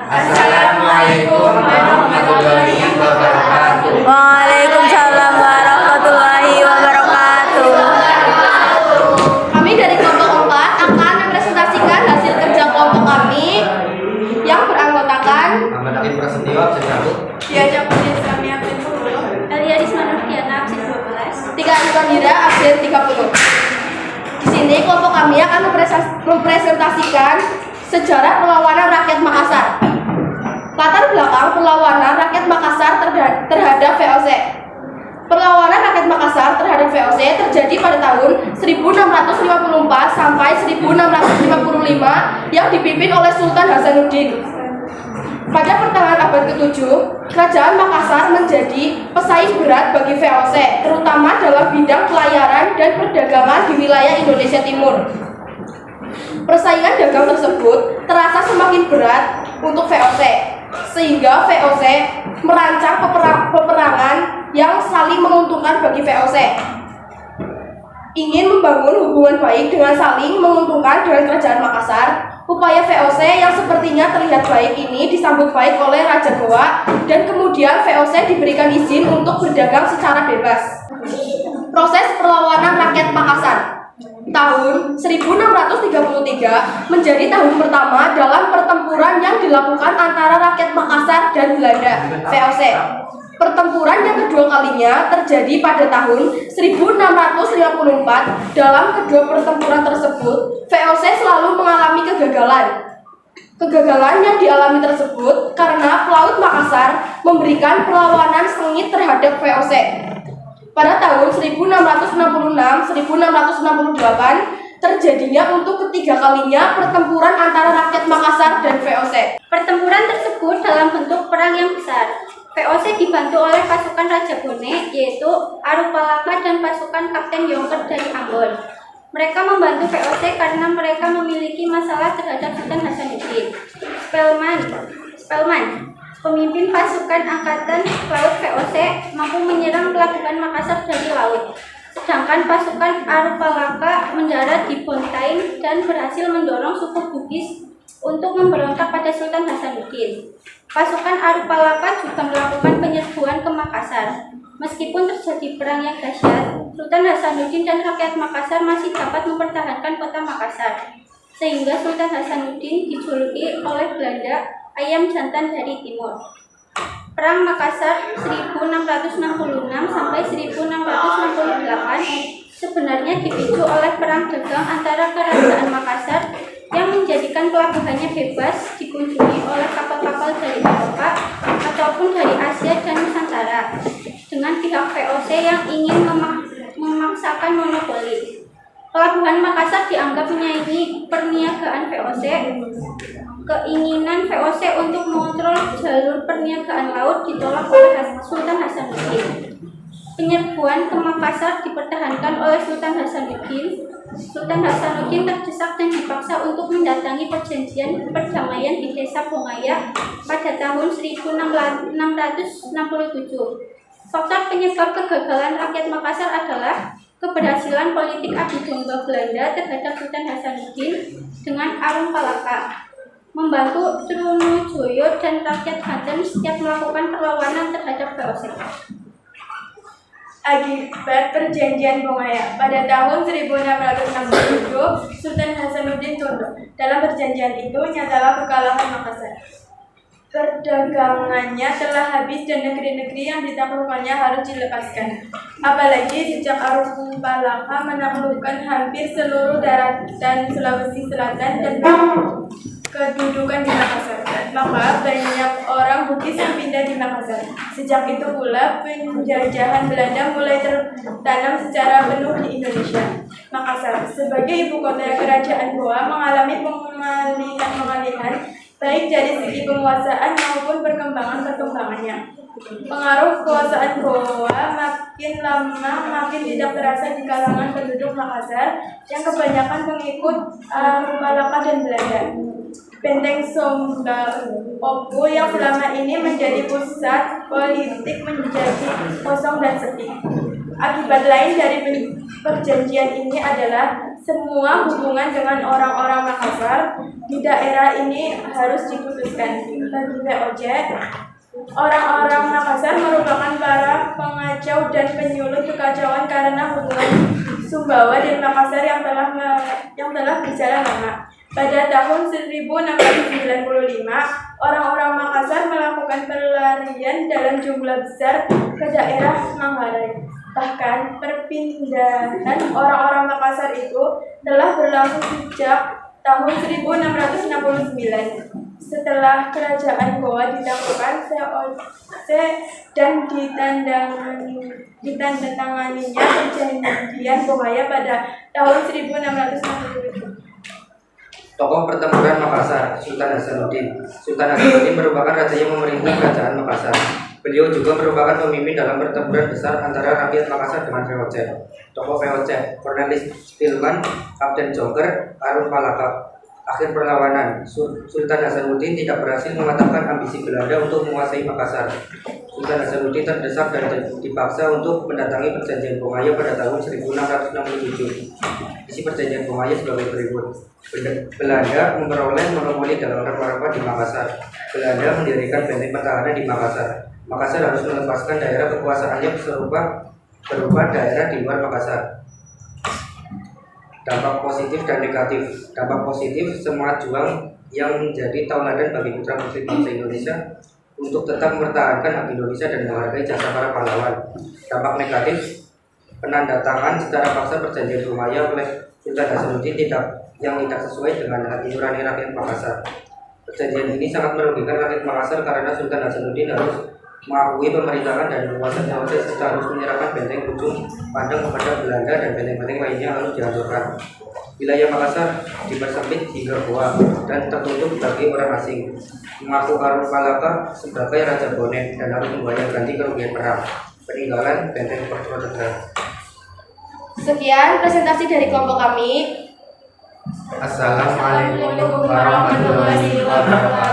Assalamualaikum warahmatullahi wabarakatuh. Waalaikumsalam warahmatullahi wabarakatuh. Kami dari kelompok 4 akan mempresentasikan hasil kerja kelompok kami yang beranggotakan Muhammad Akin Prasetyo, absen 1. Diajak Putri Islamiyah absen 10, Eliadis Manurdiana absen 12. Tika Iwanira absen 30. Di sini kelompok kami akan mempresentasikan sejarah perlawanan rakyat Makassar. Latar belakang perlawanan rakyat Makassar terhadap VOC. Perlawanan rakyat Makassar terhadap VOC terjadi pada tahun 1654 sampai 1655 yang dipimpin oleh Sultan Hasanuddin. Pada pertengahan abad ke-7, Kerajaan Makassar menjadi pesaing berat bagi VOC, terutama dalam bidang pelayaran dan perdagangan di wilayah Indonesia Timur. Persaingan dagang tersebut terasa semakin berat untuk VOC, sehingga VOC merancang peperangan yang saling menguntungkan bagi VOC. Ingin membangun hubungan baik dengan saling menguntungkan dengan Kerajaan Makassar, upaya VOC yang sepertinya terlihat baik ini disambut baik oleh Raja Goa, dan kemudian VOC diberikan izin untuk berdagang secara bebas. Proses perlawanan rakyat Makassar. Tahun 1633 menjadi tahun pertama dalam pertempuran yang dilakukan antara rakyat Makassar dan Belanda, VOC. Pertempuran yang kedua kalinya terjadi pada tahun 1654. Dalam kedua pertempuran tersebut, VOC selalu mengalami kegagalan. Kegagalan yang dialami tersebut karena pelaut Makassar memberikan perlawanan sengit terhadap VOC. Pada tahun 1666-1668 terjadinya untuk ketiga kalinya pertempuran antara rakyat Makassar dan VOC. Pertempuran tersebut dalam bentuk perang yang besar. VOC dibantu oleh pasukan Raja Bone, yaitu Arupalaka dan pasukan Kapten Yongker dari Ambon. Mereka membantu VOC karena mereka memiliki masalah terhadap Sultan Hasanuddin. Spelman, pemimpin pasukan angkatan laut VOC, mampu menyerang pelabuhan Makassar dari laut. Sedangkan pasukan Arupalaka mendarat di Bontain dan berhasil mendorong suku Bugis untuk memberontak pada Sultan Hasanuddin. Pasukan Arupalaka juga melakukan penyerbuan ke Makassar. Meskipun terjadi perang yang dahsyat, Sultan Hasanuddin dan rakyat Makassar masih dapat mempertahankan kota Makassar, sehingga Sultan Hasanuddin dijuluki oleh Belanda ayam jantan dari timur. Perang Makassar 1666 sampai 1668 sebenarnya dipicu oleh perang dagang antara Kerajaan Makassar yang menjadikan pelabuhannya bebas dikunjungi oleh kapal-kapal dari Eropa ataupun dari Asia dan Nusantara dengan pihak VOC yang ingin memaksakan monopoli. Pelabuhan Makassar dianggap menyaingi perniagaan VOC. Keinginan VOC untuk mengontrol jalur perniagaan laut ditolak oleh Sultan Hasanuddin. Penyerbuan ke Makassar dipertahankan oleh Sultan Hasanuddin. Sultan Hasanuddin terdesak dan dipaksa untuk mendatangi perjanjian perdamaian di desa Bongaya pada tahun 1667. Faktor penyebab kegagalan rakyat Makassar adalah keberhasilan politik adu domba Belanda terhadap Sultan Hasanuddin dengan Arupalaka, membantu Trunojoyo dan rakyat Banten setiap melakukan perlawanan terhadap VOC. Akibat perjanjian Bongaya pada tahun 1667, Sultan Hasanuddin tunduk. Dalam perjanjian itu nyatalah kekalahan Makassar. Perdagangannya telah habis dan negeri-negeri yang ditaklukkannya harus dilepaskan. Apalagi sejak Arupalaka menaklukkan hampir seluruh daratan Sulawesi Selatan dan kedudukan di Makassar, maka banyak orang Bugis yang pindah di Makassar. Sejak itu pula penjajahan Belanda mulai tertanam secara penuh di Indonesia. Makassar sebagai ibu kota kerajaan Goa mengalami pengalihan baik dari segi penguasaan maupun perkembangannya. Pengaruh kekuasaan Goa makin lama makin tidak terasa di kalangan penduduk Makassar yang kebanyakan pengikut Arupalaka dan Belanda. Benteng Songgala-Opu yang selama ini menjadi pusat politik menjadi kosong dan sepi. Akibat lain dari perjanjian ini adalah semua hubungan dengan orang-orang Makassar di daerah ini harus diputuskan. Bagi VOC, orang-orang Makassar merupakan para pengacau dan penyulut kekacauan karena hubungan Sumbawa dan Makassar yang telah berjalan lama. Pada tahun 1695, orang-orang Makassar melakukan pelarian dalam jumlah besar ke daerah Manggarai. Bahkan perpindahan orang-orang Makassar itu telah berlangsung sejak tahun 1669. Setelah kerajaan Goa ditaklukkan VOC dan ditandatanganinya perjanjian Bongaya pada tahun 1667. Tokoh pertempuran Makassar, Sultan Hasanuddin. Sultan Hasanuddin merupakan raja yang memerintah kerajaan Makassar. Beliau juga merupakan pemimpin dalam pertempuran besar antara rakyat Makassar dengan VOC. Tokoh VOC, Cornelis Spilman, Kapten Jonker, Arun Palaka. Akhir perlawanan, Sultan Hasanuddin tidak berhasil mematahkan ambisi Belanda untuk menguasai Makassar. Sultan Hasanuddin terdesak dan dipaksa untuk mendatangi perjanjian Bongaya pada tahun 1667. Isi perjanjian Bongaya sebagai berikut. Belanda memperoleh monopoli dalam rempah-rempah di Makassar. Belanda mendirikan benteng pertahanan di Makassar. Makassar harus melepaskan daerah kekuasaannya berupa daerah di luar Makassar. Dampak positif dan negatif. Dampak positif, semangat juang yang menjadi tauladan bagi putra-putri bangsa Indonesia untuk tetap mempertahankan hak Indonesia dan menghargai jasa para pahlawan. Dampak negatif, penandatangan secara paksa perjanjian Bongaya oleh Sultan Hasanuddin yang tidak sesuai dengan hati nurani rakyat Makassar. Perjanjian ini sangat merugikan rakyat Makassar karena Sultan Hasanuddin harus mengakui pemerintahan dan kekuasaan VOC serta harus menyerahkan benteng ujung pandang kepada Belanda dan benteng-benteng lainnya harus dihancurkan. Wilayah Makassar dipersempit hingga Goa dan tertutup bagi orang asing. Mengaku Arun Palaka sebagai Raja Bonek dan harus membayar ganti kerugian perang. Peninggalan benteng Portrodegran. Sekian presentasi dari kelompok kami. Assalamualaikum warahmatullahi wabarakatuh.